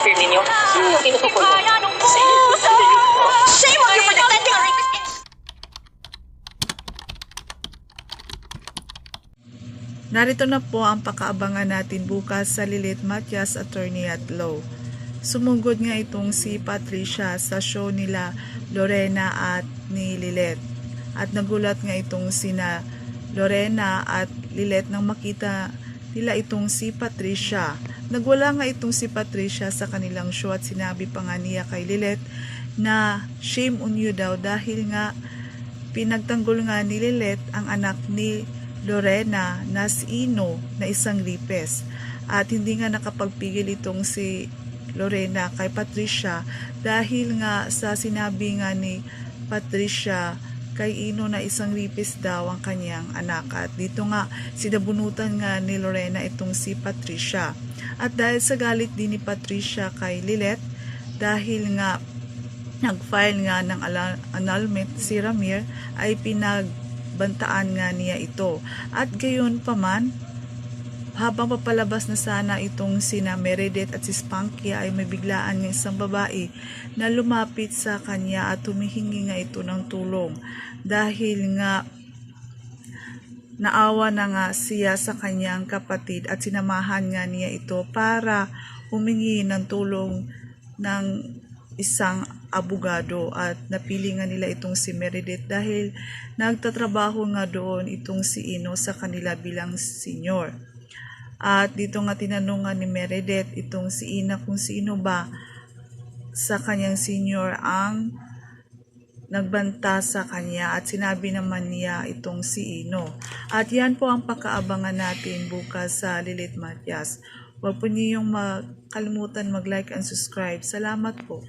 Fear ninyo? Sino yung tinutukoy mo? Shame on you for defending our rapist! Narito na po ang pakaabangan natin bukas sa Lilith Matias, Attorney at Law. Sumugod nga itong si Patricia sa show nila Lorena at ni Lilith. At nagulat nga itong sina Lorena at Lilith nang makita nila itong si Patricia. Nagwala nga itong si Patricia sa kanilang show at sinabi pa nga niya kay Lilith na shame on you daw dahil nga pinagtanggol nga ni Lilith ang anak ni Lorena na si Ino na isang rapist. At hindi nga nakapagpigil itong si Lorena kay Patricia dahil nga sa sinabi nga ni Patricia kay Ino na isang rapist daw ang kanyang anak. At dito nga sinabunutan nga ni Lorena itong si Patricia. At dahil sa galit din ni Patricia kay Lilith dahil nga nag-file nga ng annulment si Ramir ay pinagbantaan nga niya ito. At gayon pa man, habang papalabas na sana itong sina Meredith at si Spanky ay may biglaan ng isang babae na lumapit sa kanya at humihingi nga ito ng tulong dahil nga naawa na nga siya sa kanyang kapatid at sinamahan nga niya ito para humingi ng tulong ng isang abogado. At napili nga nila itong si Meredith dahil nagtatrabaho nga doon itong si Ino sa kanila bilang senior. At dito nga tinanong nga ni Meredith itong si Ina kung sino ba sa kanyang senior ang nagbanta sa kanya at sinabi naman niya itong si Ino. At yan po ang pakaabangan natin bukas sa Lilith Matias. Huwag po niyong makalimutan mag-like and subscribe. Salamat po.